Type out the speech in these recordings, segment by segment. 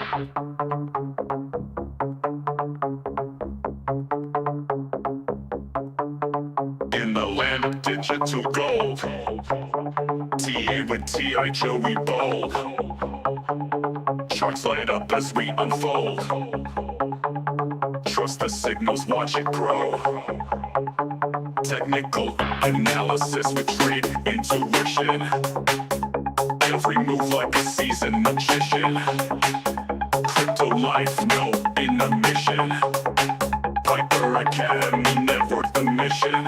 In the land of digital gold, TA with TI Joey Bold. Charts light up as we unfold. Trust the signals, watch it grow. Technical analysis with trade intuition. Every move like a seasoned magician. Crypto life, no intermission. Piper Academy, network the mission.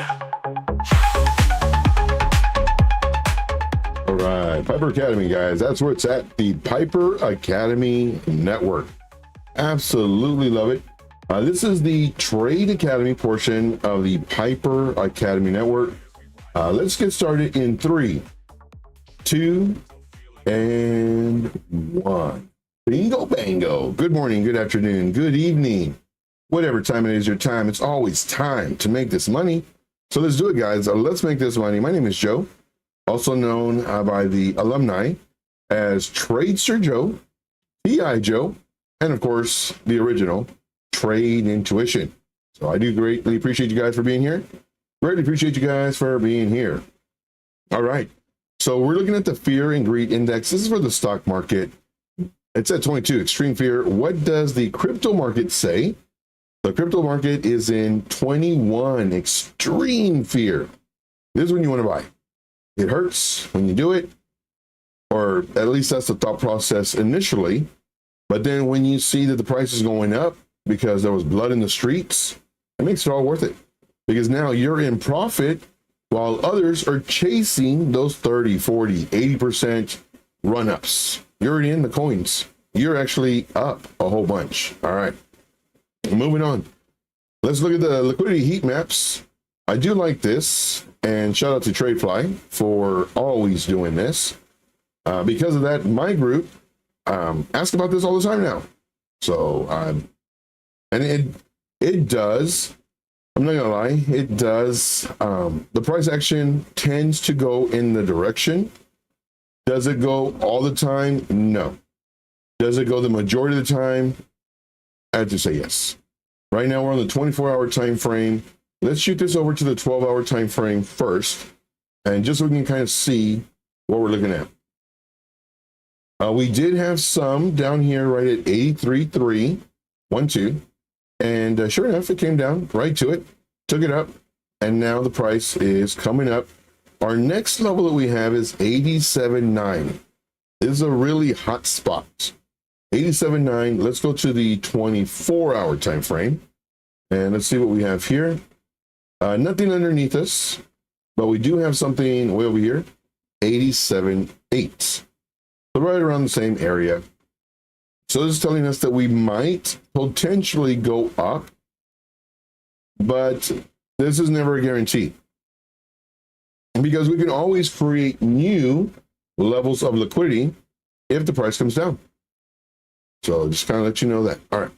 All right, Piper Academy, guys. That's where it's at, the Piper Academy Network. Absolutely love it. This is the Trade Academy portion of the Piper Academy Network. Let's get started in 3, 2, and 1. Bingo bango. Good morning, good afternoon, good evening. Whatever time it is your time, it's always time to make this money. So let's do it, guys. Let's make this money. My name is Joe, also known by the alumni as Tradester Joe, TI Joe, and of course, the original Trade Intuition. So I do greatly appreciate you guys for being here. Greatly appreciate you guys for being here. All right. So we're looking at the Fear and Greed Index. This is for the stock market. It's at 22, extreme fear. What does the crypto market say? The crypto market is in 21, extreme fear. This is when you want to buy. It hurts when you do it, or at least that's the thought process initially. But then when you see that the price is going up because there was blood in the streets, it makes it all worth it. Because now you're in profit while others are chasing those 30, 40, 80% run-ups. You're already in the coins. You're actually up a whole bunch. All right. Moving on. Let's look at the liquidity heat maps. I do like this, and shout out to TradeFly for always doing this. Because of that, my group ask about this all the time now. So, and it does. I'm not gonna lie, it does. The price action tends to go in the direction. Does it go all the time? No. Does it go the majority of the time? I have to say yes. Right now we're on the 24-hour time frame. Let's shoot this over to the 12-hour time frame first, and just so we can kind of see what we're looking at. We did have some down here right at 83.312, and sure enough, it came down right to it, took it up, and now the price is coming up. Our next level that we have is 87.9. This is a really hot spot. 87.9. Let's go to the 24-hour time frame, and let's see what we have here. Nothing underneath us, but we do have something way over here. 87.8. So right around the same area. So this is telling us that we might potentially go up, but this is never a guarantee, because we can always create new levels of liquidity if the price comes down. So just kind of let you know that. All right.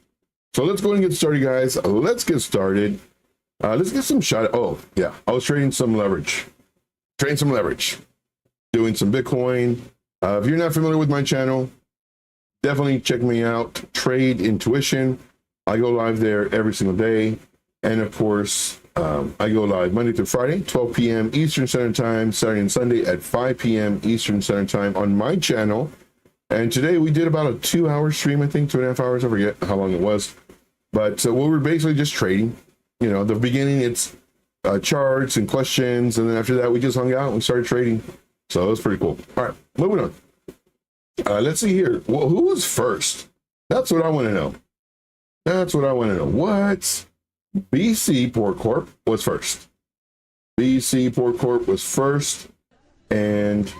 So let's go ahead and get started, guys. Let's get started. Let's get some shot. Oh, yeah. I was trading some leverage. Doing some Bitcoin. If you're not familiar with my channel, definitely check me out. Trade Intuition. I go live there every single day. And of course, I go live Monday through Friday, 12 p.m. Eastern Standard Time, Saturday and Sunday at 5 p.m. Eastern Standard Time on my channel. And today we did about a 2-hour stream, I think 2.5 hours. I forget how long it was. But we were basically just trading. You know, the beginning, it's charts and questions. And then after that, we just hung out and we started trading. So it was pretty cool. All right, moving on. Let's see here. Well, who was first? That's what I want to know. What? BC Port Corp was first. BC Port Corp was first. And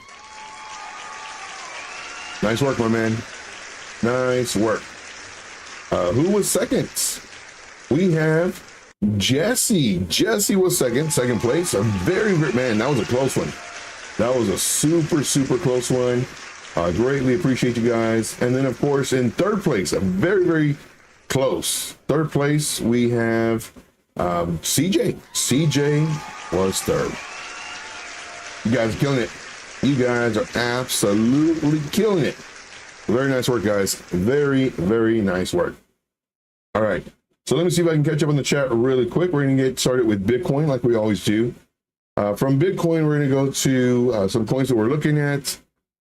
nice work, my man. Nice work. Who was second? We have Jesse. Jesse was second place. A very, man, that was a close one. That was a super, super close one. Greatly appreciate you guys. And then, of course, in third place, a very, very close third place, we have CJ. CJ was third. You guys are killing it. You guys are absolutely killing it. Very nice work, guys. Very, very nice work. All right. So let me see if I can catch up on the chat really quick. We're going to get started with Bitcoin like we always do. From Bitcoin, we're going to go to some coins that we're looking at.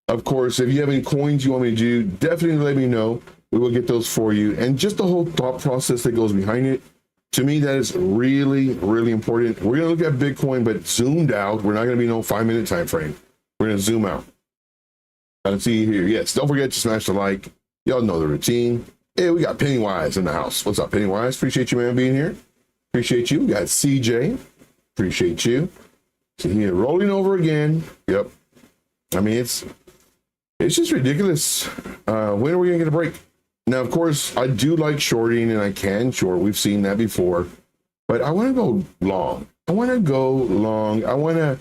Of course, if you have any coins you want me to do, definitely let me know. We will get those for you. And just the whole thought process that goes behind it, to me, that is really, really important. We're going to look at Bitcoin, but zoomed out. We're not going to be no 5-minute time frame. We're going to zoom out. Let's see here. Yes, don't forget to smash the like. Y'all know the routine. Hey, we got Pennywise in the house. What's up, Pennywise? Appreciate you, man, being here. Appreciate you. We got CJ. Appreciate you. So here, rolling over again. Yep. I mean, it's just ridiculous. When are we going to get a break? Now, of course, I do like shorting, and I can short. We've seen that before. But I want to go long. I want to go long. I want to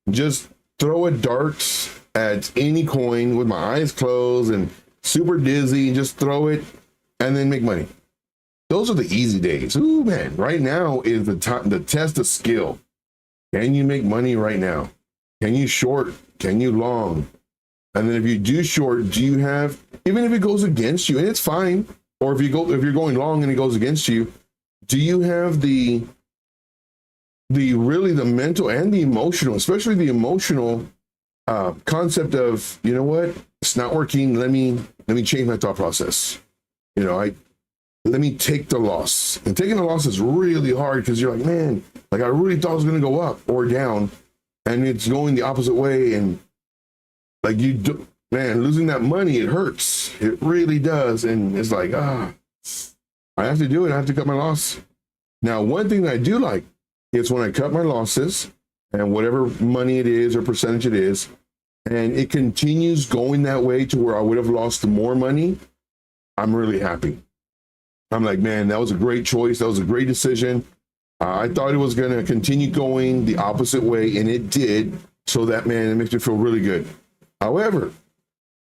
just throw a dart at any coin with my eyes closed and super dizzy and just throw it and then make money. Those are the easy days. Ooh, man, right now is the time, the test of skill. Can you make money right now? Can you short? Can you long? And then if you do short, do you have, even if it goes against you, and it's fine, or if you're going long and it goes against you, do you have the mental and the emotional, especially the emotional concept of, you know what, it's not working. Let me change my thought process. You know, let me take the loss. And taking the loss is really hard because you're like, man, like I really thought it was going to go up or down, and it's going the opposite way. And like man, losing that money, it hurts. It really does. And it's like, I have to do it. I have to cut my loss. Now, one thing that I do like is when I cut my losses, and whatever money it is or percentage it is, and it continues going that way to where I would have lost more money, I'm really happy. I'm like, man, that was a great choice. That was a great decision. I thought it was going to continue going the opposite way, and it did. So that, man, it makes me feel really good. However,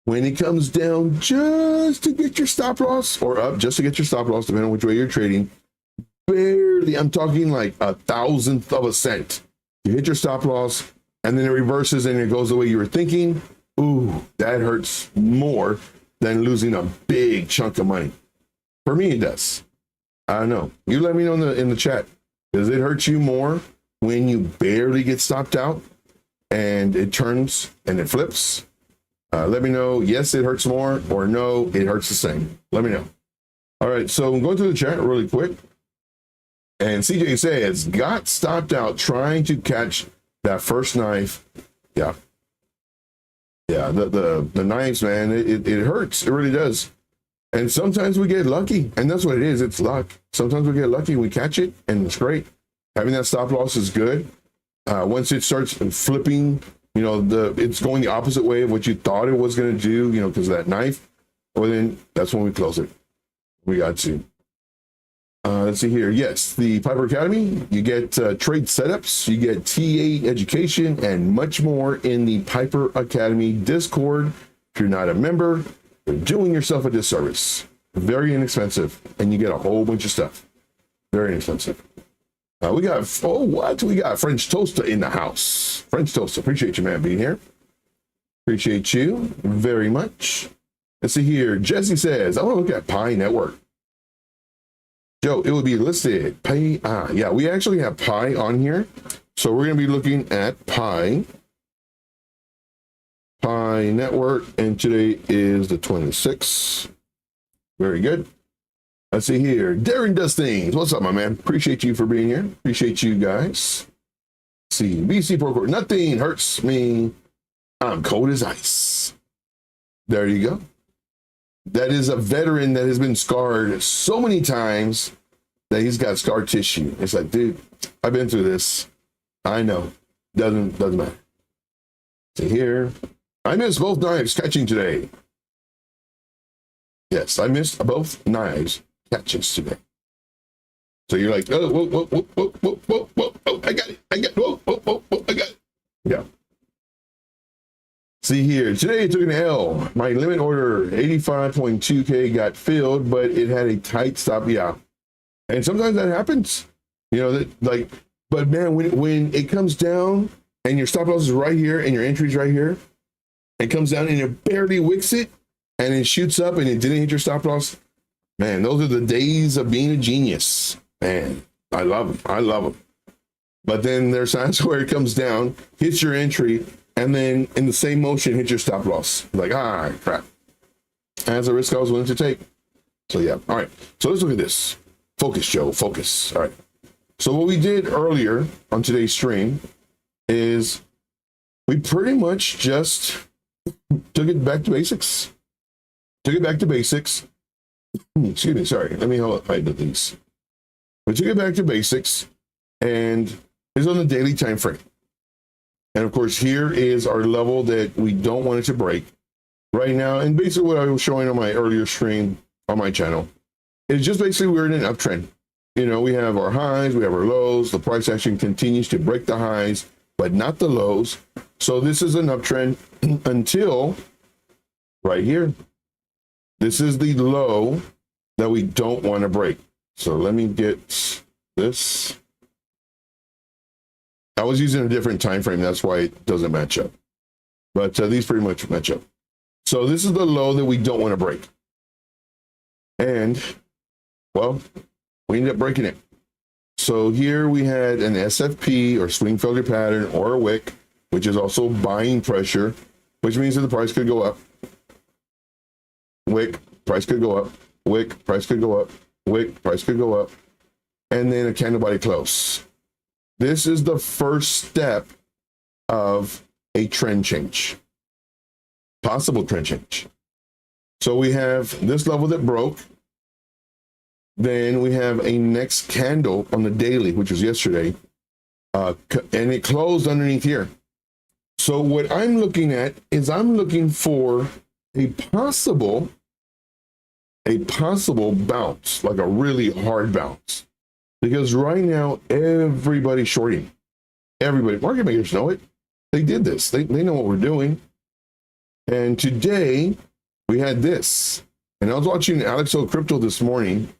when it comes down just to get your stop loss, or up just to get your stop loss, depending on which way you're trading, barely, I'm talking like 1,000th of a cent. You hit your stop loss, and then it reverses and it goes the way you were thinking. Ooh, that hurts more than losing a big chunk of money. For me, it does. I don't know. You let me know in the chat. Does it hurt you more when you barely get stopped out and it turns and it flips? Let me know. Yes, it hurts more, or no, it hurts the same. Let me know. All right, so I'm going through the chat really quick. And CJ says, got stopped out trying to catch that first knife. Yeah. Yeah, the knives, man, it hurts. It really does. And sometimes we get lucky, and that's what it is. It's luck. Sometimes we get lucky, we catch it, and it's great. Having that stop loss is good. Once it starts flipping, you know, it's going the opposite way of what you thought it was going to do, you know, because of that knife, well, then that's when we close it. We got to. Let's see here. Yes, the Piper Academy, you get trade setups, you get TA education, and much more in the Piper Academy Discord. If you're not a member, you're doing yourself a disservice. Very inexpensive, and you get a whole bunch of stuff. Very inexpensive. We got, we got French Toaster in the house. French Toaster, appreciate you, man, being here. Appreciate you very much. Let's see here. Jesse says, I want to look at Pi Network. Joe, it would be listed. Pi, yeah, we actually have Pi on here. So we're going to be looking at Pi Network, and today is the 26th. Very good. Let's see here. Darren does things. What's up, my man? Appreciate you for being here. Appreciate you guys. Let's see, BC Procore. Nothing hurts me. I'm cold as ice. There you go. That is a veteran that has been scarred so many times that he's got scar tissue. It's like, dude, I've been through this. I know. Doesn't matter. See here. I missed both knives catching today. Yes, I missed both knives catches today. So you're like, oh, whoa, I got it. Whoa, I got it. Yeah. See here, today I took an L. My limit order 85.2K got filled, but it had a tight stop. Yeah. And sometimes that happens, you know, that like, but man, when it comes down and your stop loss is right here and your entry's right here, it comes down and it barely wicks it. and it shoots up and it didn't hit your stop loss, man, those are the days of being a genius. Man, I love them. I love them. But then there's times where it comes down, hits your entry, and then in the same motion hits your stop loss. Like, ah, crap. That's a risk I was willing to take. So yeah, all right. So let's look at this. Focus, Joe, focus. All right. So what we did earlier on today's stream is we pretty much just took it back to basics. Took it back to basics. Excuse me, sorry. Let me hide the things. We took it back to basics, and it's on the daily time frame. And of course, here is our level that we don't want it to break right now. And basically what I was showing on my earlier stream on my channel is just basically we're in an uptrend. You know, we have our highs, we have our lows. The price action continues to break the highs, but not the lows. So this is an uptrend until right here. This is the low that we don't want to break. So let me get this. I was using a different time frame. That's why it doesn't match up. But these pretty much match up. So this is the low that we don't want to break. And, well, we ended up breaking it. So here we had an SFP or swing failure pattern or a wick, which is also buying pressure, which means that the price could go up. Wick, price could go up. Wick, price could go up. Wick, price could go up. And then a candle body close. This is the first step of a trend change. Possible trend change. So we have this level that broke. Then we have a next candle on the daily, which was yesterday. And it closed underneath here. So what I'm looking at is I'm looking for a possible bounce, like a really hard bounce. Because right now, everybody's shorting. Everybody, market makers know it. They did this. They know what we're doing. And today, we had this. And I was watching Alex O Crypto this morning,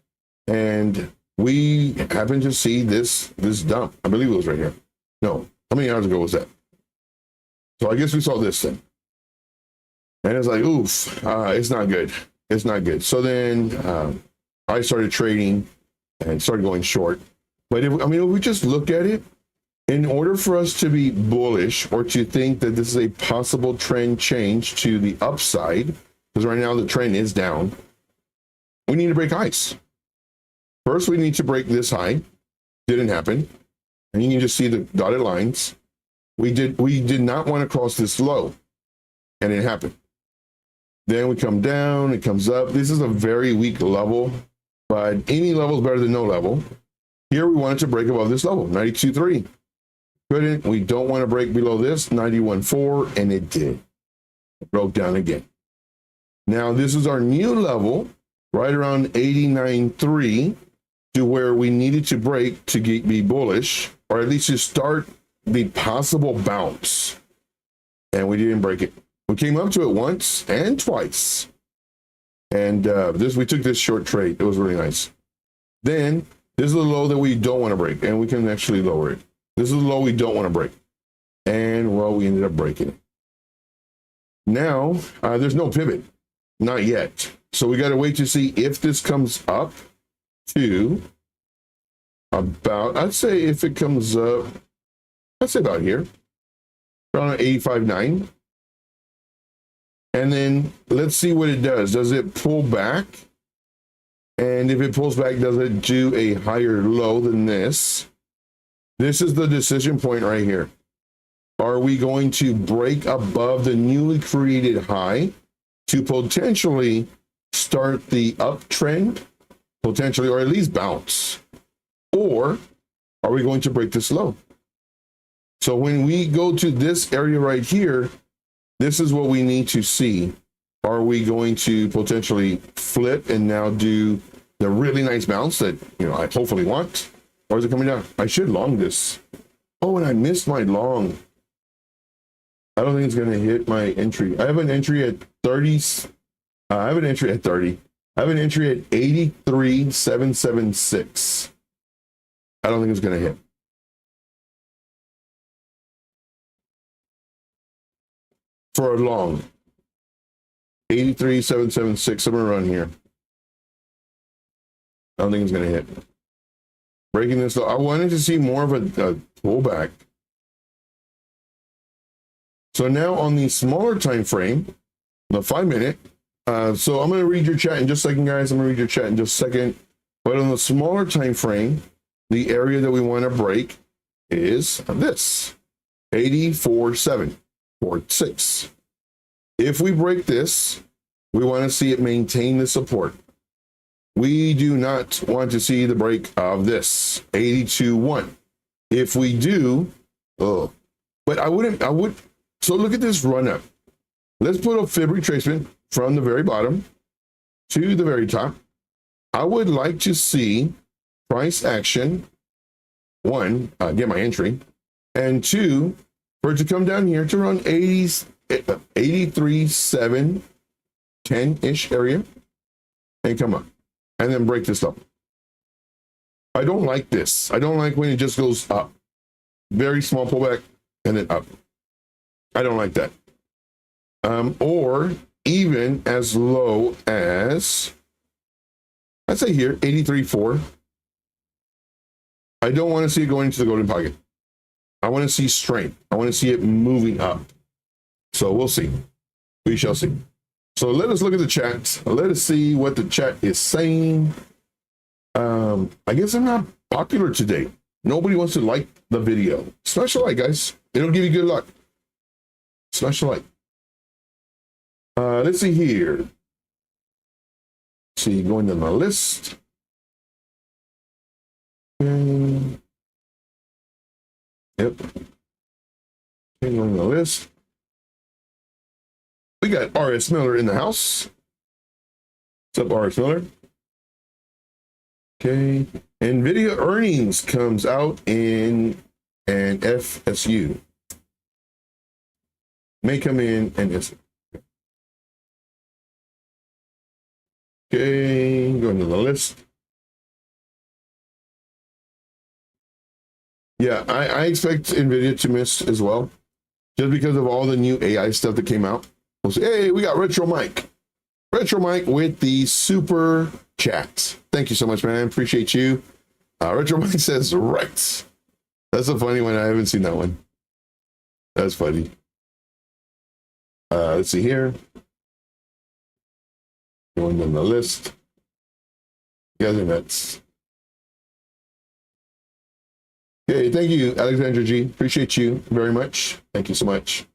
and we happened to see this dump. I believe it was right here. No, how many hours ago was that? So I guess we saw this thing. And it's like, oof, it's not good. It's not good. So then I started trading and started going short. But if we just look at it, in order for us to be bullish or to think that this is a possible trend change to the upside, because right now the trend is down, we need to break highs. First, we need to break this high. Didn't happen. And you can just see the dotted lines. We did not want to cross this low, and it happened. Then we come down, it comes up. This is a very weak level, but any level is better than no level. Here we wanted to break above this level, 92.3. Couldn't. We don't want to break below this, 91.4, and it did. It broke down again. Now this is our new level, right around 89.3, to where we needed to break to be bullish, or at least to start the possible bounce. And we didn't break it. We came up to it once and twice. And we took this short trade. It was really nice. Then this is the low that we don't want to break, and we can actually lower it. This is the low we don't want to break. And well, we ended up breaking it. Now, there's no pivot. Not yet. So we got to wait to see if this comes up to about, I'd say if it comes up, let's say about here, around 85.9. And then let's see what it does. Does it pull back? And if it pulls back, does it do a higher low than this? This is the decision point right here. Are we going to break above the newly created high to potentially start the uptrend, potentially, or at least bounce? Or are we going to break this low? So when we go to this area right here, this is what we need to see. Are we going to potentially flip and now do the really nice bounce that, I hopefully want? Or is it coming down? I should long this. Oh, and I missed my long. I don't think it's going to hit my entry. I have an entry at 30. I have an entry at 30. I have an entry at 83,776. I don't think it's going to hit. For a long. 83,776. I'm gonna run here. I don't think it's gonna hit. Breaking this though, I wanted to see more of a pullback. So now on the smaller time frame, the 5 minute. So I'm gonna read your chat in just a second, guys. I'm gonna read your chat in just a second. But on the smaller time frame, the area that we want to break is this 84,746. If we break this, we want to see it maintain the support. We do not want to see the break of this 82.1. If we do, but I would. So look at this run up. Let's put a fib retracement from the very bottom to the very top. I would like to see price action, one, get my entry, and two, for it to come down here to around 83,710-ish area and come up and then break this up. I don't like this. I don't like when it just goes up. Very small pullback and then up. I don't like that. Or even as low as, I'd say here, 83.4. I don't want to see it going into the golden pocket. I want to see strength. I want to see it moving up. So we'll see. We shall see. So let us look at the chat. Let us see what the chat is saying. I guess I'm not popular today. Nobody wants to like the video. Smash a like, guys. It'll give you good luck. Smash a like. Let's see here. Let's see, going to my list. Yep. Going on the list. We got R.S. Miller in the house. What's up, R.S. Miller? Okay. NVIDIA earnings comes out in an FSU. May come in and it's okay. Going to the list. Yeah, I expect NVIDIA to miss as well, just because of all the new AI stuff that came out. We'll say, hey, we got Retro Mike. Retro Mike with the super chat. Thank you so much, man. Appreciate you. Retro Mike says, right. That's a funny one. I haven't seen that one. That's funny. Let's see here. Going on the list. You guys are nuts. Okay, thank you, Alexandra G. Appreciate you very much. Thank you so much.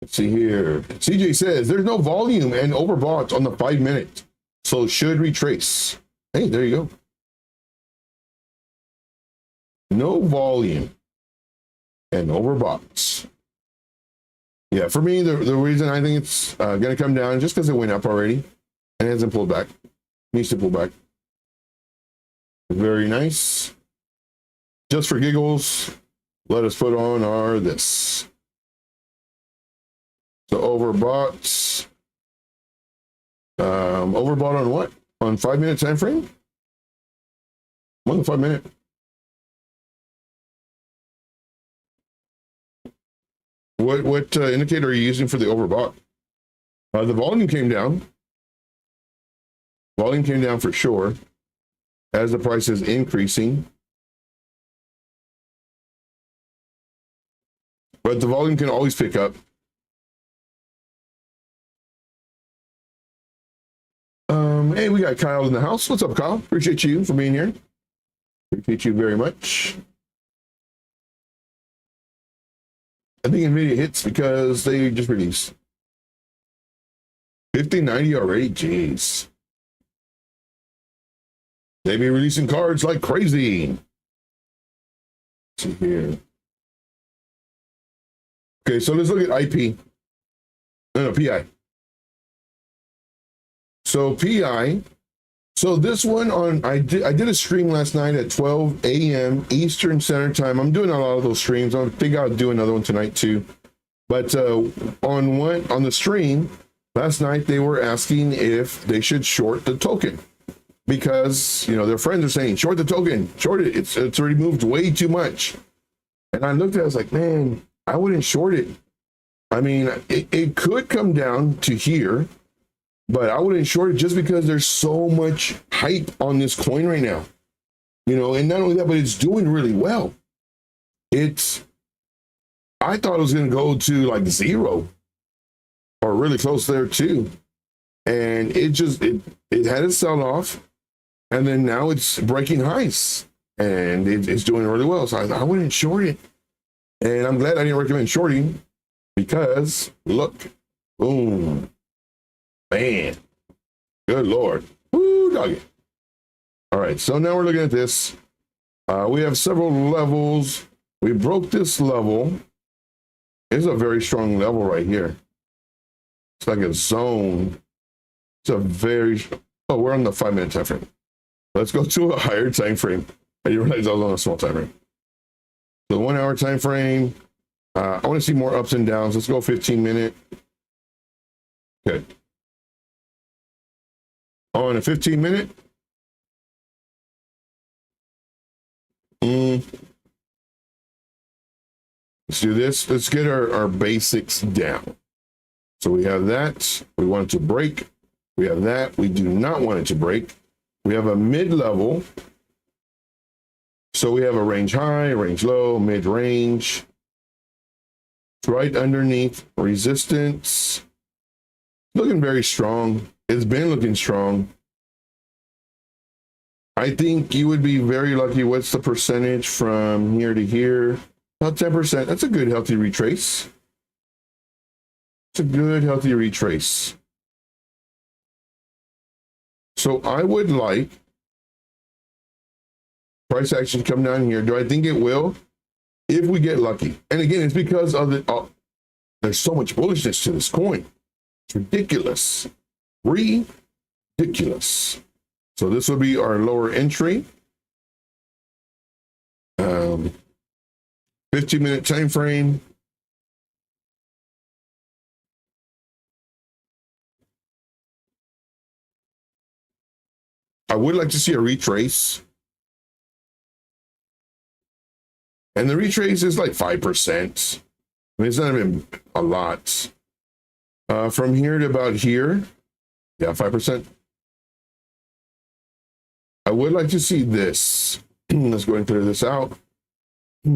Let's see here. CJ says there's no volume and overbought on the 5 minute, so should retrace. Hey, there you go. No volume and overbought. Yeah, for me, the reason I think it's going to come down just because it went up already and hasn't pulled back. Needs to pull back. Very nice. Just for giggles, let us put on our this. So overbought. Overbought on what? On 5 minute time frame? On the 5 minute. What indicator are you using for the overbought? The volume came down. Volume came down for sure as the price is increasing. But the volume can always pick up. Hey, we got Kyle in the house. What's up, Kyle? Appreciate you for being here. Appreciate you very much. I think NVIDIA hits because they just released 5090 already. Jeez. They be releasing cards like crazy. Let's see here. Okay, so let's look at IP. No, PI. So PI. So this one I did a stream last night at 12 a.m. Eastern Standard Time. I'm doing a lot of those streams. I think I'll do another one tonight too. But on the stream last night, they were asking if they should short the token because their friends are saying short the token, short it. It's already moved way too much. And I looked at it, I was like, man, I wouldn't short it I mean, it could come down to here, but I wouldn't short it just because there's so much hype on this coin right now. You know, and not only that, but it's doing really well. I thought it was going to go to like zero or really close there too. And it had a sell off, and then now it's breaking highs, and it's doing really well. So I wouldn't short it. And I'm glad I didn't recommend shorting because look, boom, man, good Lord. Woo, doggy. All right, so now we're looking at this. We have several levels. We broke this level. It's a very strong level right here. It's like a zone. It's a very, oh, we're on the 5-minute time frame. Let's go to a higher time frame. I didn't realize I was on a small time frame. The 1 hour time frame. I want to see more ups and downs. Let's go 15-minute. Good. On a 15-minute. Let's do this. Let's get our basics down. So we have that. We want it to break. We have that. We do not want it to break. We have a mid-level. So we have a range high, range low, mid-range. It's right underneath resistance. Looking very strong. It's been looking strong. I think you would be very lucky. What's the percentage from here to here? About 10%. That's a good, healthy retrace. It's a good, healthy retrace. So I would like price action to come down here. Do I think it will? If we get lucky. And again, it's because of there's so much bullishness to this coin. It's ridiculous. Ridiculous. So this will be our lower entry. 15-minute time frame. I would like to see a retrace. And the retrace is like 5%. I mean, it's not even a lot. From here to about here, yeah, 5%. I would like to see this. Let's go and clear this out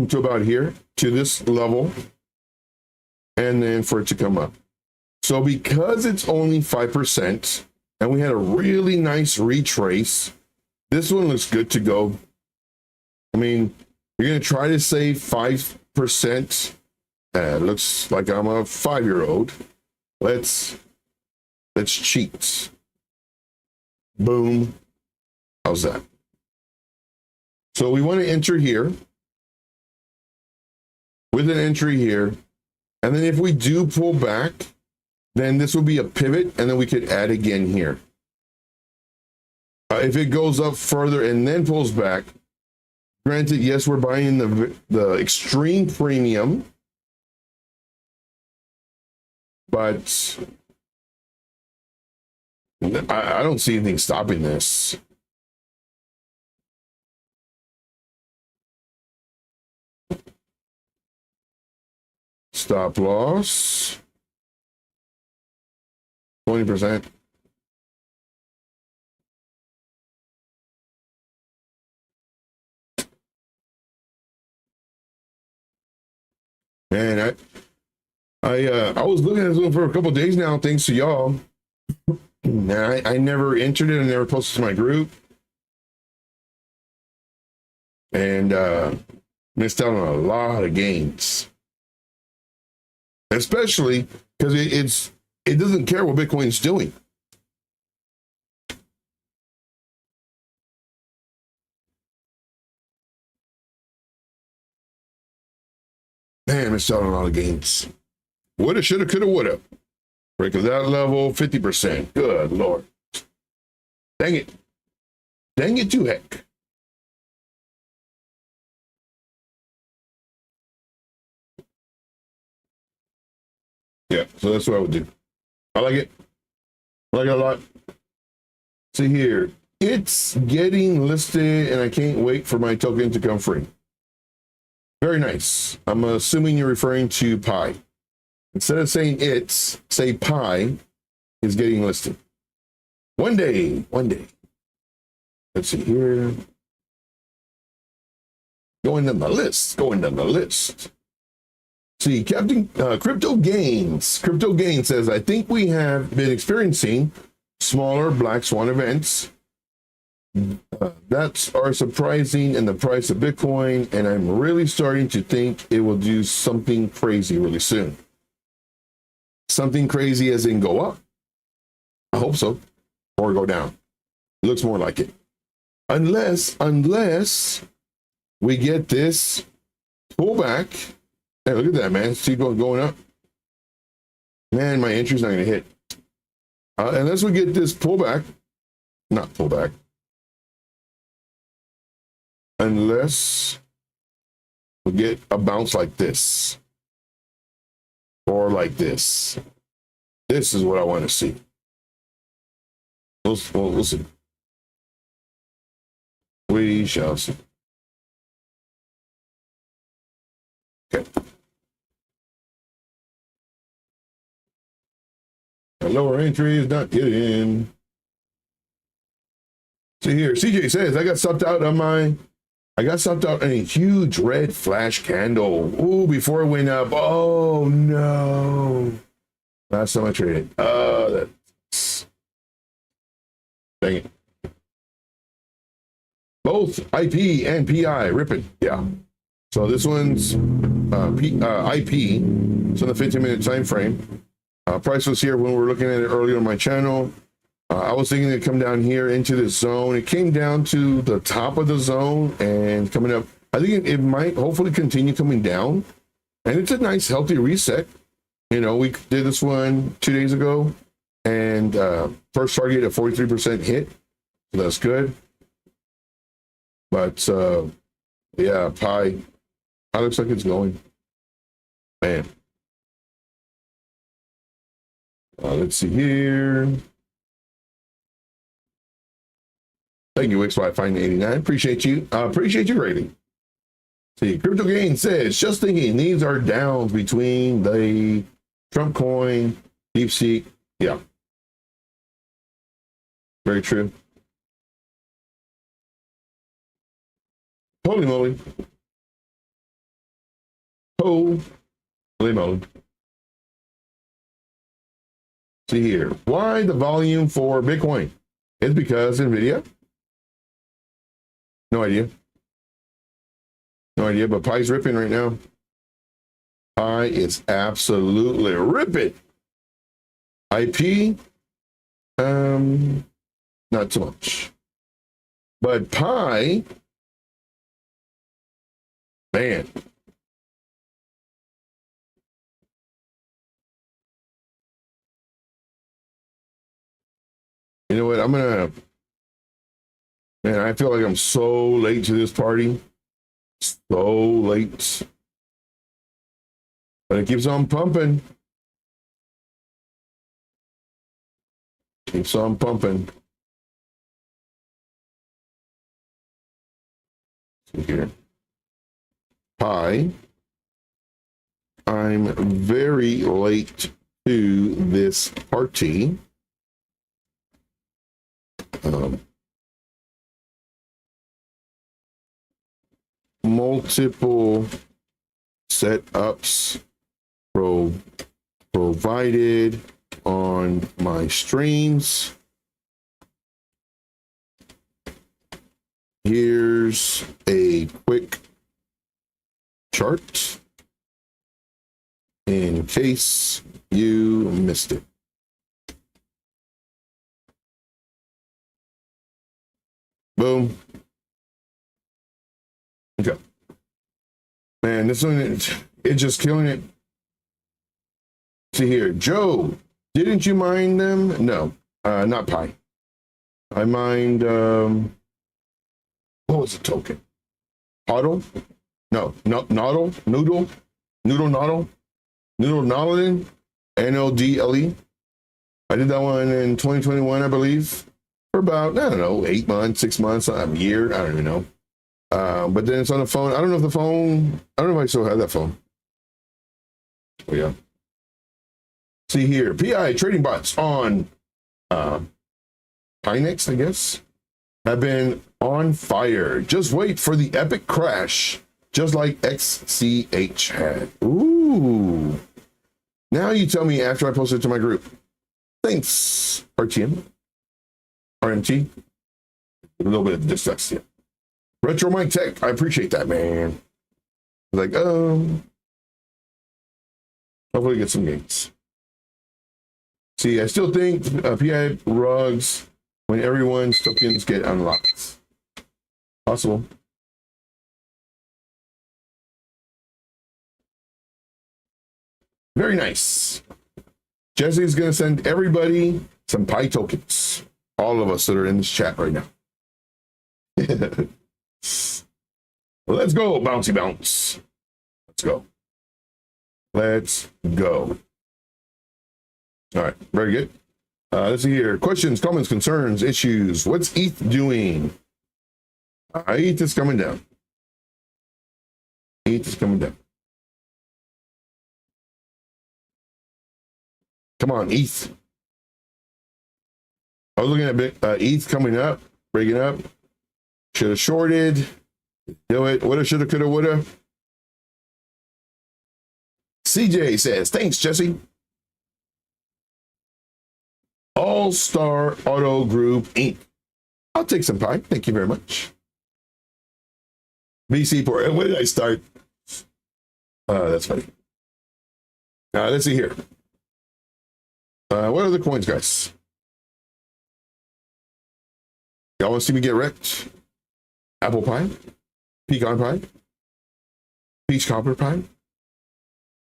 to about here, to this level, and then for it to come up. So because it's only 5%, and we had a really nice retrace, this one looks good to go. I mean, you're going to try to save 5%. Looks like I'm a 5-year-old. Let's cheat. Boom. How's that? So we want to enter here with an entry here. And then if we do pull back, then this will be a pivot, and then we could add again here. If it goes up further and then pulls back, granted, yes, we're buying the extreme premium, but I don't see anything stopping this. Stop loss 20%. And I was looking at this one for a couple of days now, thanks to y'all. I never entered it. I never posted to my group, and missed out on a lot of gains. Especially because it doesn't care what Bitcoin's doing. Man, missed out on a lot of gains. Woulda, shoulda, coulda, woulda. Break of that level, 50%. Good Lord. Dang it. Dang it to heck. Yeah, so that's what I would do. I like it. I like it a lot. See here. It's getting listed, and I can't wait for my token to come free. Very nice. I'm assuming you're referring to Pi. Instead of saying it's, say Pi is getting listed. One day. Let's see here. Going down the list. See, Captain Crypto Gains. Crypto Gains says, I think we have been experiencing smaller black swan events that are surprising in the price of Bitcoin, and I'm really starting to think it will do something crazy really soon. Something crazy as in go up? I hope so. Or go down. It looks more like it. Unless we get this pullback. Hey, look at that, man. See going up. Man, my entry's not going to hit. Unless we get this pullback. Not pullback. Unless we get a bounce like this. Or like this. This is what I want to see. We'll see. We shall see. Okay. A lower entry is not getting. See here, CJ says I got stopped out on a huge red flash candle. Ooh, before it went up. Oh no. Last time I traded. That's dang it. Both IP and PI ripping. Yeah. So this one's IP. It's on the 15-minute time frame. Price was here when we were looking at it earlier on my channel. I was thinking it'd come down here into this zone. It came down to the top of the zone and coming up. I think it might hopefully continue coming down. And it's a nice healthy reset. You know, we did this one 2 days ago, and first target at 43% hit. So that's good. But yeah, Pi looks like it's going. Man. Let's see here. Thank you, WixFi89. Appreciate you. Appreciate you rating. See, Crypto Gain says, just thinking these are downs between the Trump coin, DeepSeek. Yeah. Very true. Holy moly. Holy moly. See here. Why the volume for Bitcoin? It's because NVIDIA. No idea. No idea, but Pi's ripping right now. Pi is absolutely ripping. IP, not so much. But Pi, man. You know what? Man, I feel like I'm so late to this party. So late. But it keeps on pumping. Keeps on pumping. See here. Hi. I'm very late to this party. Multiple setups provided on my streams. Here's a quick chart in case you missed it. Boom. Okay. Man, this one, it's just killing it. See here, Joe, didn't you mine them? No, not Pi. I mined, what was the token? Noodle, Nodle, NODLE. I did that one in 2021, I believe, for about, I don't know, 8 months, 6 months, a year, I don't even know. But then it's on the phone. I don't know if I still have that phone. Oh, yeah. See here, PI trading bots on Pinex, I guess, have been on fire. Just wait for the epic crash, just like XCH had. Ooh. Now you tell me after I post it to my group. Thanks, RTM. RMT. A little bit of dyslexia. Retro Mike Tech, I appreciate that, man. Like, hopefully get some gains. See, I still think PI rugs when everyone's tokens get unlocked. Possible. Very nice. Jesse's going to send everybody some Pi tokens. All of us that are in this chat right now. Let's go, bouncy bounce. Let's go. Let's go. All right, very good. Let's see here. Questions, comments, concerns, issues. What's ETH doing? ETH is coming down. ETH is coming down. Come on, ETH. I was looking at ETH coming up, breaking up. Should have shorted. Do it. Woulda, shoulda, coulda, woulda. CJ says, thanks, Jesse. All-Star Auto Group Inc. I'll take some Pi. Thank you very much. BC Port. When did I start? That's funny. Let's see here. What are the coins, guys? Y'all want to see me get wrecked? Apple pie? Pecan pie? Peach copper pie?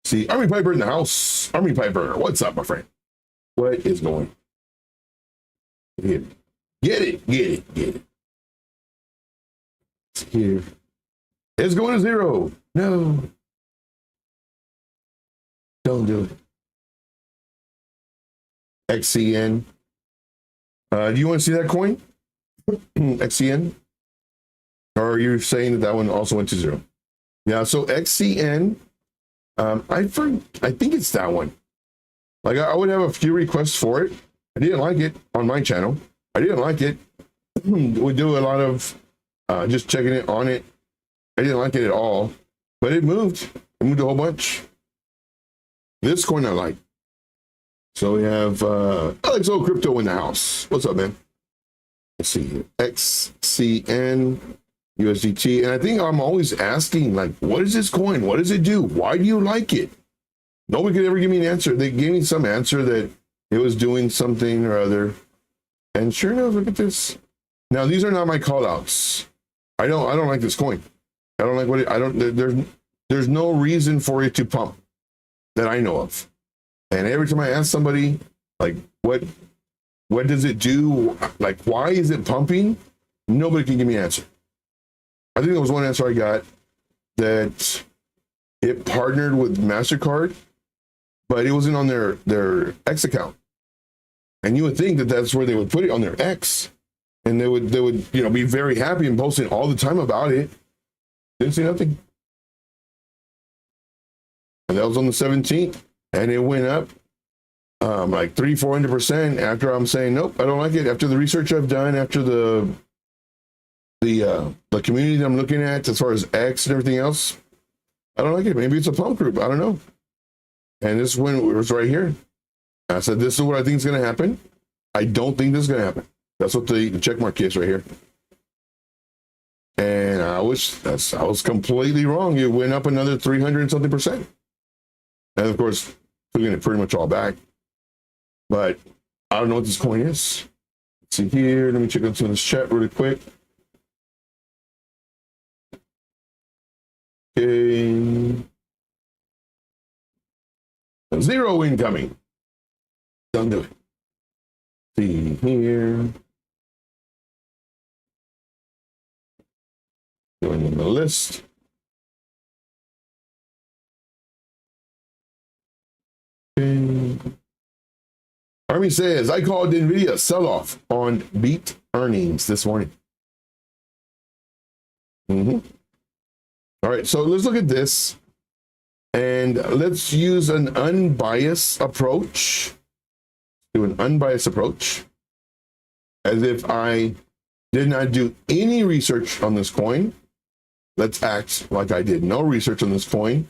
See, Army Piper in the house. Army Piper, what's up, my friend? What is going? Here. Get it, get it, get it. Here. It's going to 0. No. Don't do it. XCN. Do you want to see that coin? XCN? Or are you saying that one also went to 0? Yeah, so XCN, I think it's that one. Like, I would have a few requests for it. I didn't like it on my channel. I didn't like it. We do a lot of just checking it on it. I didn't like it at all, but it moved. It moved a whole bunch. This coin I like. So we have XO Crypto in the house. What's up, man? Let's see here. XCN USDT. And I think I'm always asking, like, what is this coin? What does it do? Why do you like it? Nobody could ever give me an answer. They gave me some answer that it was doing something or other. And sure enough, look at this. Now, these are not my call outs. I don't like this coin. I don't like what it, there's no reason for it to pump that I know of. And every time I ask somebody, like, what does it do? Like, why is it pumping? Nobody can give me an answer. I think there was one answer I got that it partnered with MasterCard, but it wasn't on their X account. And you would think that that's where they would put it, on their X, and they would be very happy and posting all the time about it. Didn't see nothing. And that was on the 17th, and it went up like 300-400% after I'm saying nope, I don't like it. After the research I've done, after the community that I'm looking at as far as X and everything else, I don't like it. Maybe it's a pump group. I don't know. And this one was right here. I said, this is what I think is going to happen. I don't think this is going to happen. That's what the check mark is right here. And I was completely wrong. It went up another 300 and something %. And of course, took it pretty much all back. But I don't know what this coin is. Let's see here. Let me check into this chat really quick. Okay. 0 incoming. Don't do it. See here. Going in the list. Okay. Army says, I called NVIDIA sell-off on beat earnings this morning. All right, so let's look at this. And let's use an unbiased approach. Do an unbiased approach, as if I did not do any research on this coin. Let's act like I did no research on this coin.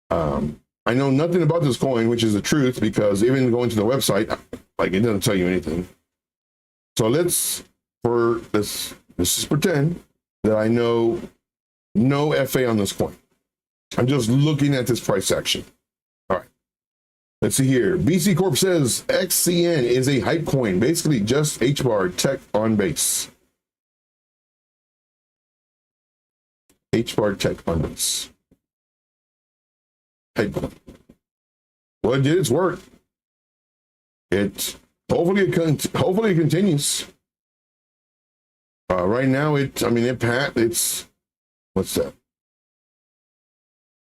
I know nothing about this coin, which is the truth, because even going to the website, like, it doesn't tell you anything. So let's just pretend that I know no FA on this coin. I'm just looking at this price action. All right. Let's see here. BC Corp says XCN is a hype coin, basically just HBAR tech on base. HBAR tech on base. Hype coin. Well, it did its work. Hopefully it continues. Right now, it's what's that?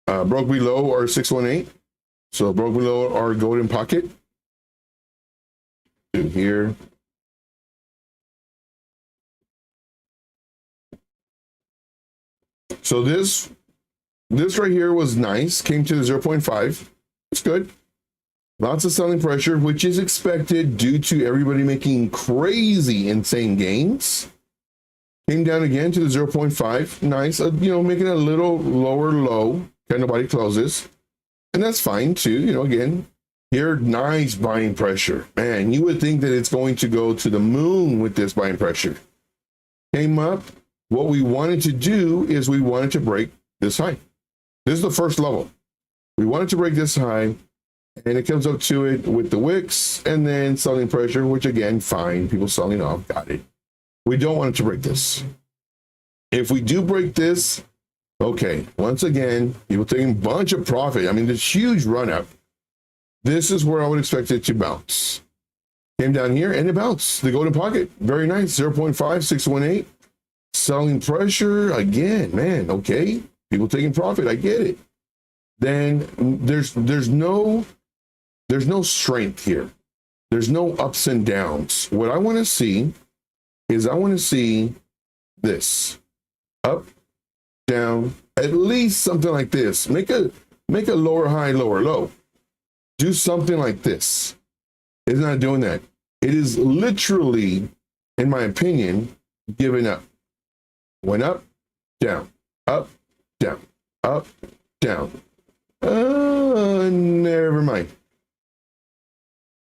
Broke below our 618. So broke below our golden pocket. To here. So this right here was nice. Came to the 0.5. It's good. Lots of selling pressure, which is expected due to everybody making crazy, insane gains. Came down again to the 0.5. Nice. Making a little lower low. Kind nobody closes. And that's fine too. Again, here, nice buying pressure. Man, you would think that it's going to go to the moon with this buying pressure. Came up. What we wanted to do is we wanted to break this high. This is the first level. We wanted to break this high, and it comes up to it with the wicks and then selling pressure, which again, fine. People selling off, got it. We don't want it to break this. If we do break this, okay, once again, people taking a bunch of profit. I mean, this huge run up. This is where I would expect it to bounce. Came down here and it bounced. The golden pocket, very nice, 0.5, 618. Selling pressure, again, man, okay. People taking profit, I get it. Then there's no strength here. There's no ups and downs. What I want to see is this. Up, down, at least something like this. Make a lower high, lower low. Do something like this. It's not doing that. It is literally, in my opinion, giving up. Went up, down, up, down, up, down. Never mind.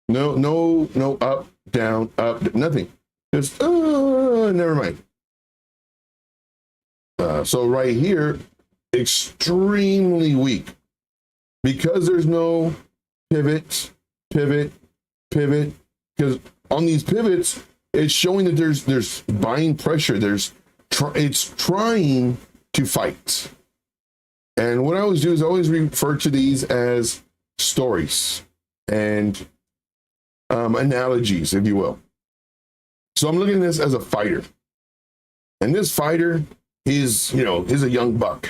No, up, down, up, nothing. Just, never mind. So right here, extremely weak. Because there's no pivot, because on these pivots, it's showing that there's buying pressure. It's trying to fight. And what I always do is I always refer to these as stories and analogies, if you will. So I'm looking at this as a fighter. And this fighter, he's a young buck,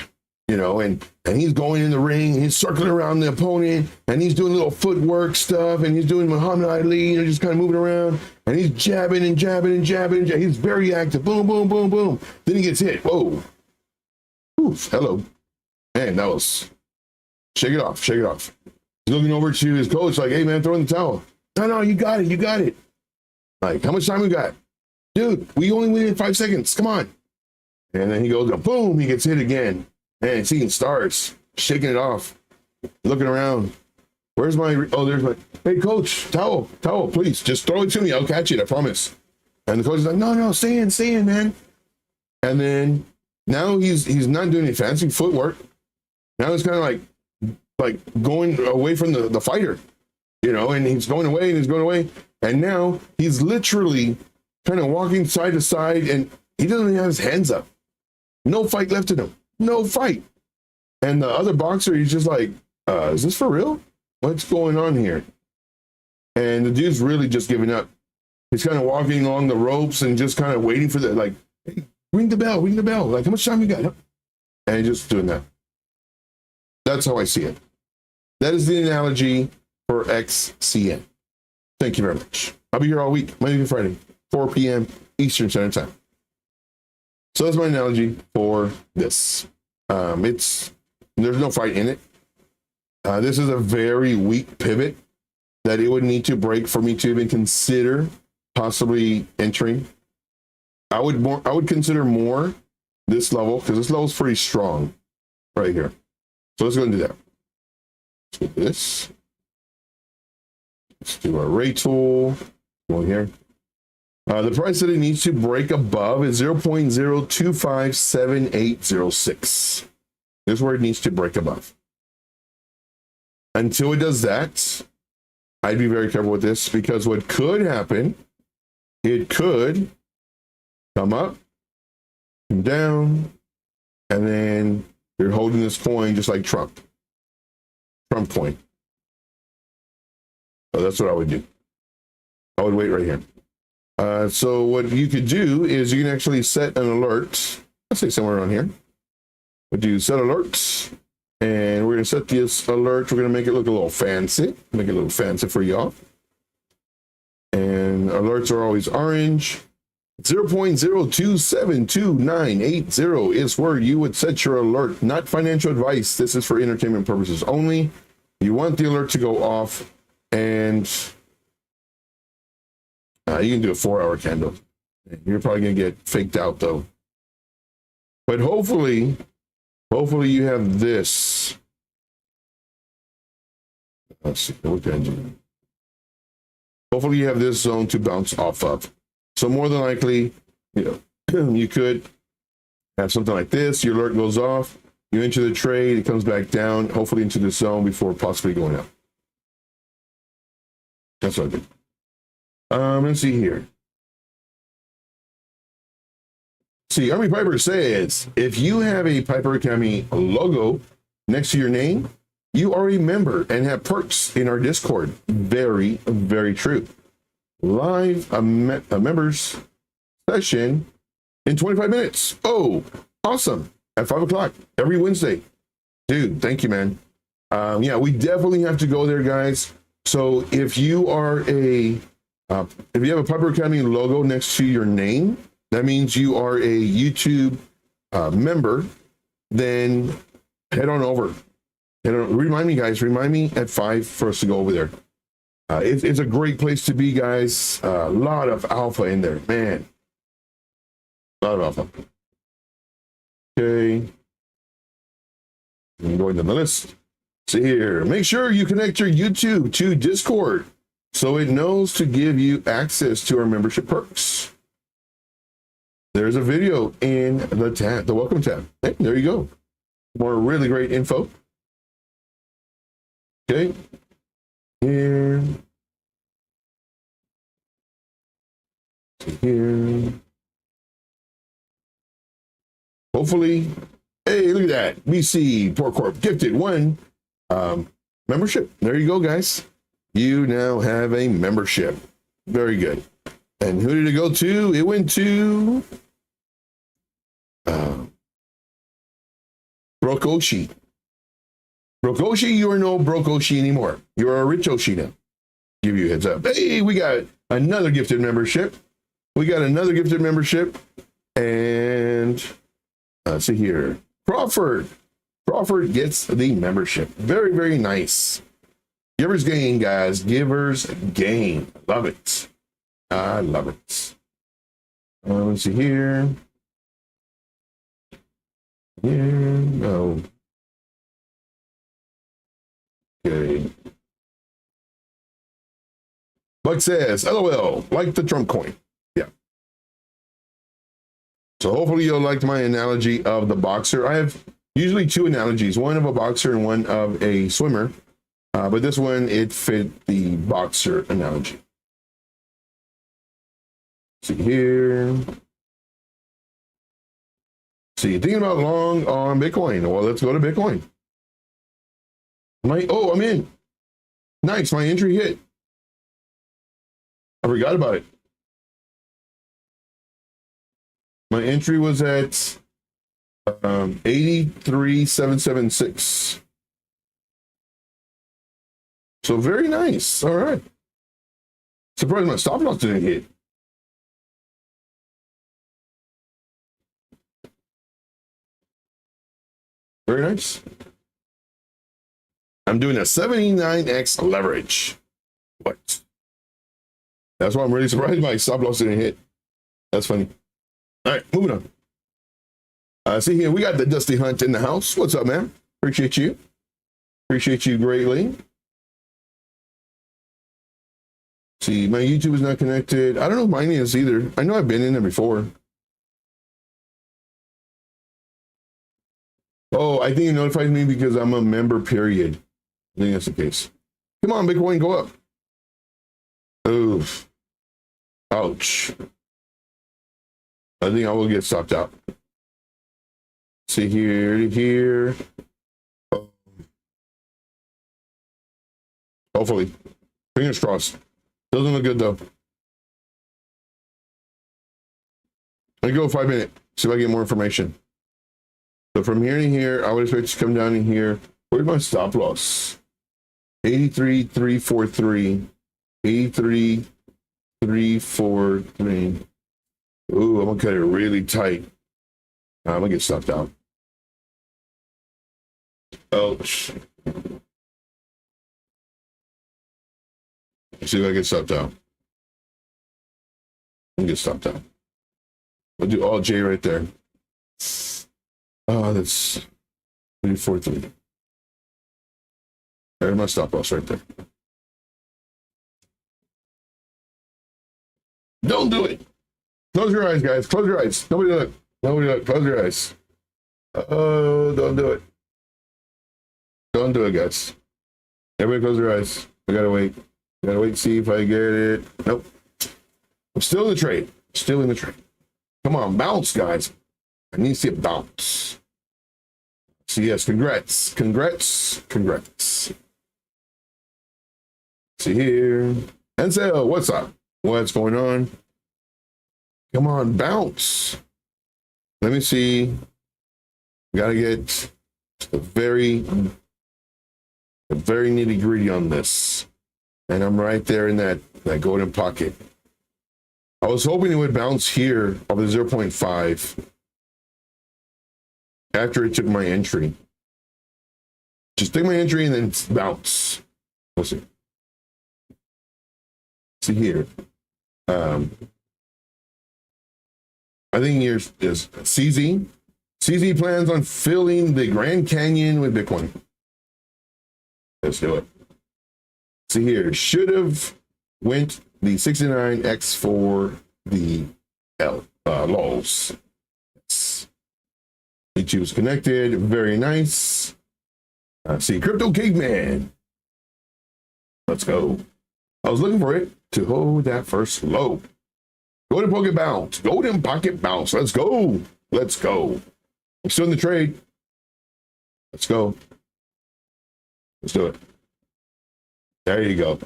and he's going in the ring, and he's circling around the opponent, and he's doing little footwork stuff, and he's doing Muhammad Ali, just kind of moving around, and he's jabbing and jabbing and jabbing. He's very active. Boom, boom, boom, boom. Then he gets hit. Whoa. Oof, hello. Man, that was, shake it off. He's looking over to his coach like, hey, man, throw in the towel. No, you got it. Like, how much time we got? Dude, we only win in 5 seconds. Come on. And then he goes, boom, he gets hit again. Man, seeing stars, shaking it off, looking around. There's my, hey, coach, towel, please, just throw it to me. I'll catch it, I promise. And the coach is like, no, stay in, man. And then now he's not doing any fancy footwork. Now it's kind of like going away from the fighter, and he's going away. And now he's literally kind of walking side to side, and he doesn't even have his hands up. No fight left in him. No fight. And the other boxer, he's just like, is this for real? What's going on here? And the dude's really just giving up. He's kind of walking along the ropes and just kind of waiting for hey, ring the bell. Like, how much time you got? And just doing that. That's how I see it. That is the analogy for XCN. Thank you very much. I'll be here all week, Monday through Friday, 4 p.m. Eastern Standard Time. So that's my analogy for this. There's no fight in it. This is a very weak pivot that it would need to break for me to even consider possibly entering. I would consider more this level because this level is pretty strong right here. So let's go and do that. Let's do this. Let's do our rate tool. Go in here. The price that it needs to break above is 0.0257806. This is where it needs to break above. Until it does that, I'd be very careful with this because what could happen, it could come up, come down, and then you're holding this coin just like Trump coin. So that's what I would do. I would wait right here. So what you could do is you can actually set an alert. Let's say somewhere around here. We'll do set alerts. And we're going to set this alert. We're going to make it look a little fancy. Make it a little fancy for y'all. And alerts are always orange. 0.0272980 is where you would set your alert. Not financial advice. This is for entertainment purposes only. You want the alert to go off. And you can do a 4-hour candle. You're probably going to get faked out, though. But hopefully you have this. Let's see. What can I do? Hopefully you have this zone to bounce off of. So more than likely, you could have something like this. Your alert goes off. You enter the trade. It comes back down, hopefully into the zone before possibly going up. That's what I did. Let's see here. See, Army Piper says, if you have a Piper Academy logo next to your name, you are a member and have perks in our Discord. Very, very true. Live a members session in 25 minutes. Oh, awesome. At 5 o'clock every Wednesday. Dude, thank you, man. Yeah, we definitely have to go there, guys. So if you are if you have a Piper Academy logo next to your name, that means you are a YouTube member, then head on over. Remind me, guys, at 5 for us to go over there. It's a great place to be, guys. A lot of alpha in there, man. A lot of alpha. Okay. I'm going to the list. See here. Make sure you connect your YouTube to Discord so it knows to give you access to our membership perks. There's a video in the tab, the welcome tab. Hey, there you go. More really great info. Okay. Here. Here. Hopefully, hey, look at that. BC Port Corp gifted one membership. There you go, guys. You now have a membership. Very good. And who did it go to? It went to Brokoshi. Brokoshi, you are no Brokoshi anymore. You are a rich Oshi now. Give you a heads up. Hey, we got another gifted membership. And let's see here. Crawford gets the membership. Very, very nice. Givers gain, guys. Givers gain. Love it. I love it. Let's see here. No. Okay. Buck says, LOL, like the Trump coin. Yeah. So hopefully you'll like my analogy of the boxer. I have usually two analogies, one of a boxer and one of a swimmer. But this one, it fit the boxer analogy. See here. See, thinking about long on Bitcoin. Well, let's go to Bitcoin. I'm in. Nice, my entry hit. I forgot about it. My entry was at 83,776. So very nice. All right. Surprised my stop loss didn't hit. Very nice. I'm doing a 79x leverage. What? That's why I'm really surprised my stop loss didn't hit. That's funny. All right, moving on. See here, we got the Dusty Hunt in the house. What's up, man? Appreciate you. Appreciate you greatly. See, my YouTube is not connected. I don't know if mine is either. I know I've been in there before. Oh, I think it notifies me because I'm a member, period. I think that's the case. Come on, Bitcoin, go up. Oof. Ouch. I think I will get stopped out. See here to here. Hopefully. Fingers crossed. Doesn't look good though. I go 5 minutes. See if I get more information. So from here to here, I would expect to come down in here. Where's my stop loss? 83,343. 83,343. Ooh, I'm gonna cut it really tight. I'm gonna get stopped out. Ouch. Let's see if I get stopped out. I'm gonna get stopped out. We'll do all J right there. Oh, that's 343. There's my stop loss right there. Don't do it. Close your eyes, guys. Close your eyes. Nobody look. Nobody look. Close your eyes. Oh, don't do it. Don't do it, guys. Everybody close your eyes. We gotta wait. We gotta wait and see if I get it. Nope. I'm still in the trade. Still in the trade. Come on, bounce, guys. I need to see a bounce. So yes, congrats. Congrats. Congrats. See here. Ansel, what's up? What's going on? Come on, bounce. Let me see. Gotta get the very nitty gritty on this. And I'm right there in that golden pocket. I was hoping it would bounce here of the 0.5 after it took my entry. Just take my entry and then bounce. We'll see. See here. I think here's CZ. CZ plans on filling the Grand Canyon with Bitcoin. Let's do it. See here, should have went the 69x for the LOLs. Yes. ETH was connected, very nice. See, Crypto Caveman. Let's go. I was looking for it to hold that first low. Golden pocket bounce. Golden pocket bounce. Let's go. Let's go. I'm still in the trade. Let's go. Let's do it. There you go.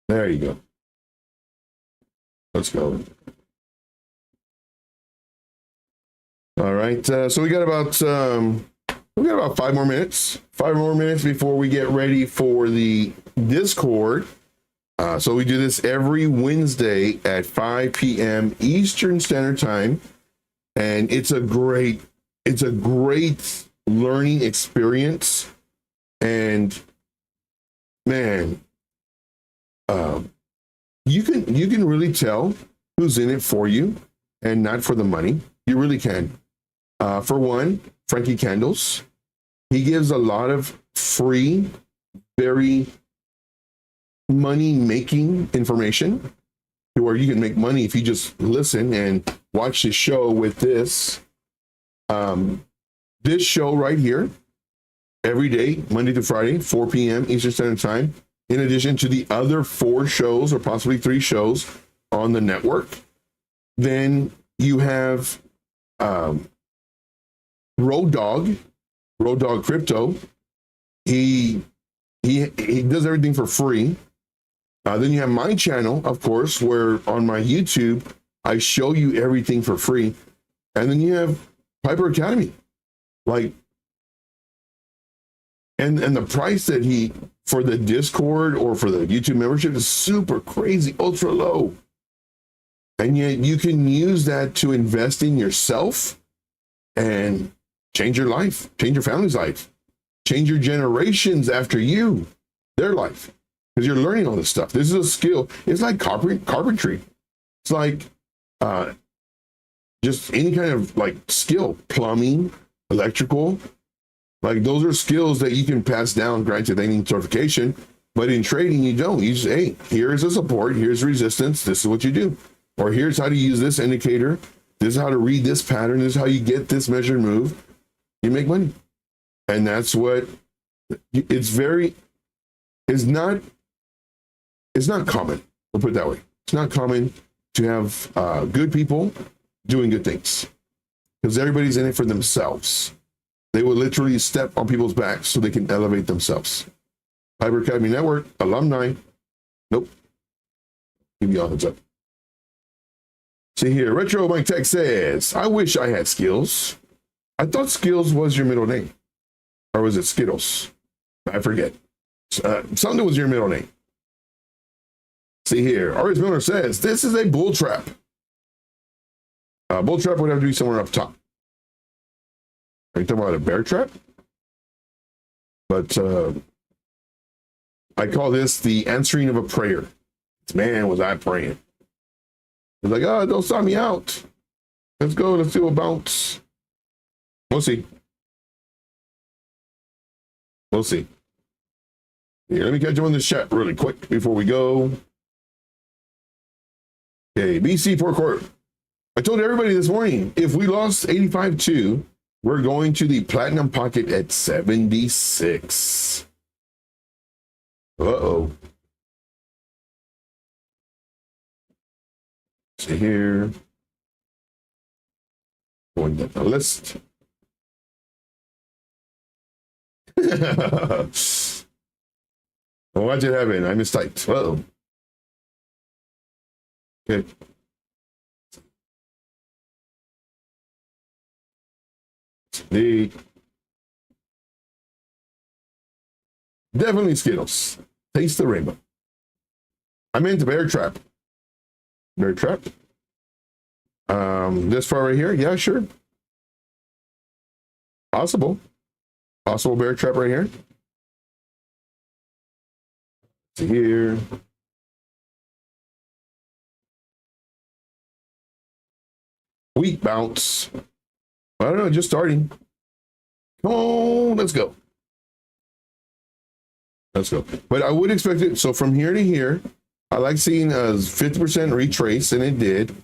There you go. Let's go. All right. So we got about 5 more minutes. 5 more minutes before we get ready for the Discord. So we do this every Wednesday at 5 p.m. Eastern Standard Time, and it's a great learning experience. And man, you can really tell who's in it for you and not for the money. You really can. For one, Frankie Candles, he gives a lot of free, very money-making information to where you can make money if you just listen and watch the show with this. This show right here, every day, Monday to Friday, 4 p.m. Eastern Standard Time, in addition to the other 4 shows or possibly 3 shows on the network. Then you have Road Dog Crypto. He does everything for free. Then you have my channel, of course, where on my YouTube, I show you everything for free. And then you have Piper Academy. And the price that he, for the Discord or for the YouTube membership is super crazy, ultra low. And yet you can use that to invest in yourself and change your life, change your family's life, change your generations after you, their life, because you're learning all this stuff. This is a skill. It's like carpentry. It's like just any kind of like skill, plumbing, electrical. Like those are skills that you can pass down. Granted, they need certification, but in trading, you don't. You just, hey, here's a support, here's resistance. This is what you do. Or here's how to use this indicator. This is how to read this pattern. This is how you get this measured move. You make money. And that's what it's not common. We'll put it that way. It's not common to have good people doing good things, because everybody's in it for themselves. They will literally step on people's backs so they can elevate themselves. Piper Academy Network, alumni. Nope. Give you all heads up. See here, Retro Mike Tech says, I wish I had skills. I thought skills was your middle name. Or was it Skittles? I forget. Something was your middle name. See here, Aris Miller says, this is a bull trap. Bull trap would have to be somewhere up top. Are you talking about a bear trap? But I call this the answering of a prayer. Man, was I praying. It's like, oh, don't stop me out. Let's go. Let's do a bounce. We'll see. We'll see. Here, let me catch you on this chat really quick before we go. Okay, BC Forecourt. I told everybody this morning, if we lost 85.2, we're going to the platinum pocket at 76. Uh-oh. See here. Going down the list. Watch it happen. I mistyped. Uh-oh. Okay. The definitely Skittles. Taste the rainbow. I meant the bear trap. Bear trap. This far right here, yeah, sure. Possible bear trap right here. See here. Weak bounce. I don't know, just starting. Come on, let's go. Let's go. But I would expect it. So from here to here, I like seeing a 50% retrace, and it did.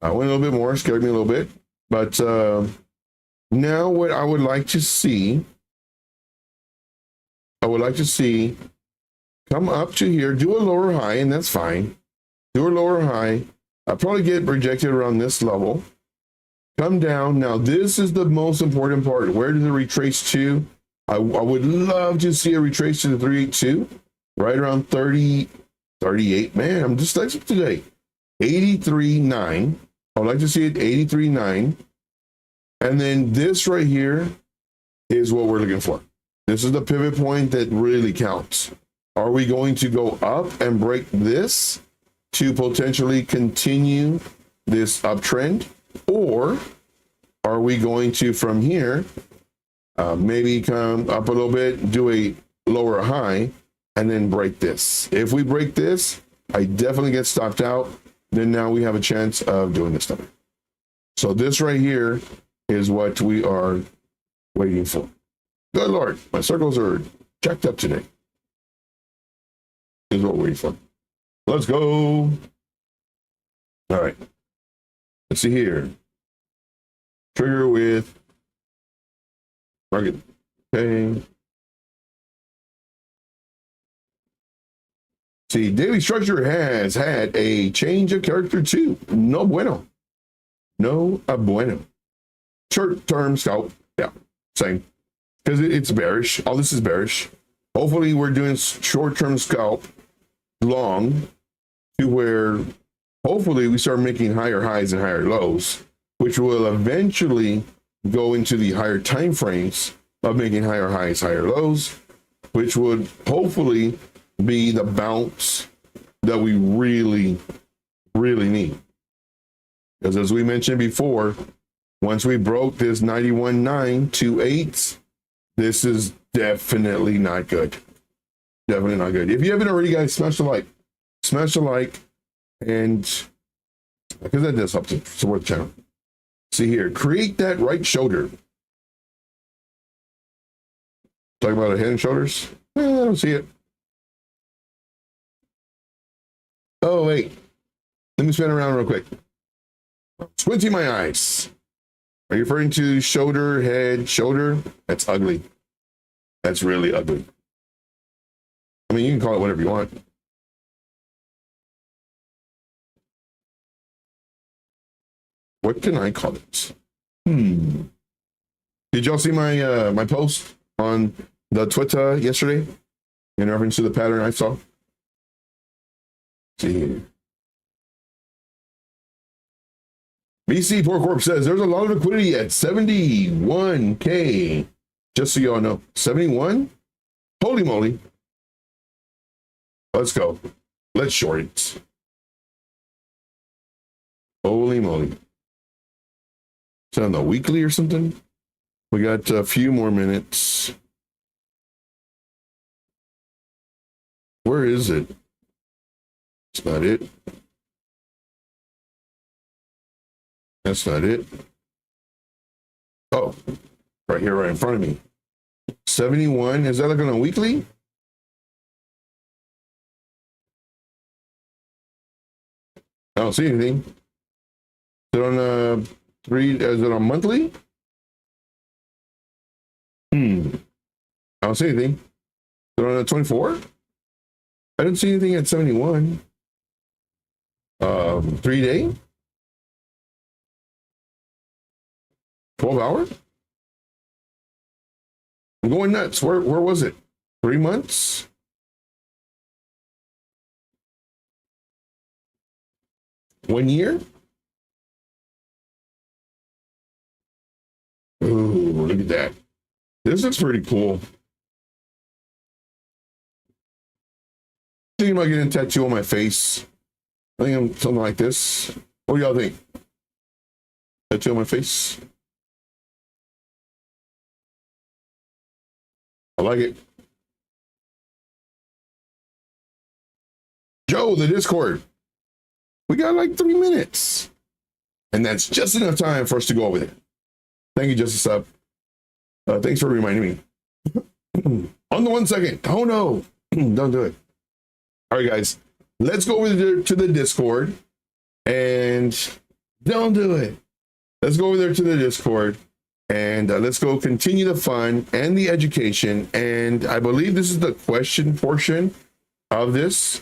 I went a little bit more, scared me a little bit. But now what I would like to see, come up to here, do a lower high, and that's fine. Do a lower high. I'll probably get rejected around this level. Come down. Now, this is the most important part. Where does it retrace to? I would love to see a retrace to the 382, right around 30, 38. Man, I'm dyslexic today. 83.9. I would like to see it 83.9. And then this right here is what we're looking for. This is the pivot point that really counts. Are we going to go up and break this to potentially continue this uptrend? Or are we going to, from here, maybe come up a little bit, do a lower high, and then break this? If we break this, I definitely get stopped out. Then now we have a chance of doing this stuff. So this right here is what we are waiting for. Good Lord, my circles are checked up today. This is what we're waiting for. Let's go. All right. Let's see here. Trigger with target. Okay. See, daily structure has had a change of character too. No bueno. No bueno. Short-term scalp. Yeah, same. Because it's bearish. All this is bearish. Hopefully we're doing short-term scalp long to where hopefully we start making higher highs and higher lows, which will eventually go into the higher time frames of making higher highs, higher lows, which would hopefully be the bounce that we really, really need. Because as we mentioned before, once we broke this 91.928, This is definitely not good. Definitely not good. If you haven't already, guys, smash the like. Smash the like. And because that does help to support the channel. See here, create that right shoulder. Talking about a head and shoulders? I don't see it. Oh, wait. Let me spin around real quick. Squinting my eyes. Are you referring to shoulder, head, shoulder? That's ugly. That's really ugly. I mean, you can call it whatever you want. What can I call it? Did y'all see my my post on the Twitter yesterday in reference to the pattern I saw? See here. BC Poor Corp says there's a lot of liquidity at 71K. Just so y'all know, 71? Holy moly. Let's go. Let's short it. Holy moly. Is that on the weekly or something? We got a few more minutes. Where is it? It's not it. That's not it. Oh, right here, right in front of me. 71. Is that like on a weekly? I don't see anything. Is it on a is it on monthly? I don't see anything. Is it on a 24? I didn't see anything at 71. 3 day? 12 hour? I'm going nuts. Where was it? 3 months? One year? Ooh, look at that. This looks pretty cool. Thinking about getting a tattoo on my face. I think I'm something like this. What do y'all think? Tattoo on my face? I like it. Joe, the Discord. We got like 3 minutes. And that's just enough time for us to go over there. Thank you, Justice Sub. Thanks for reminding me. On the 1 second. Oh no. Don't do it. All right, guys. Let's go over there to the Discord. And don't do it. Let's go over there to the Discord. And let's go continue the fun and the education. And I believe this is the question portion of this.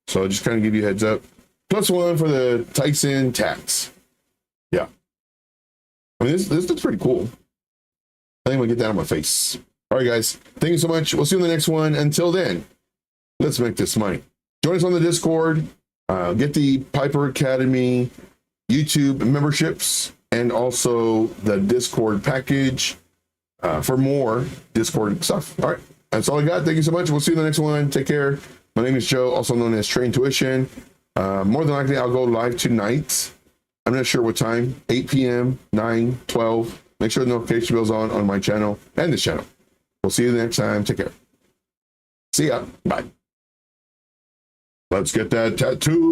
So I'll just kind of give you a heads up. +1 for the Tyson tax. Yeah. I mean, this looks pretty cool. I think I'm going to get that on my face. All right, guys. Thank you so much. We'll see you in the next one. Until then, let's make this money. Join us on the Discord. Get the Piper Academy YouTube memberships and also the Discord package for more Discord stuff. All right. That's all I got. Thank you so much. We'll see you in the next one. Take care. My name is Joe, also known as Trade Intuition. More than likely, I'll go live tonight. I'm not sure what time. 8 p.m., 9, 12. Make sure the notification bell's on my channel and this channel. We'll see you the next time. Take care. See ya. Bye. Let's get that tattoo.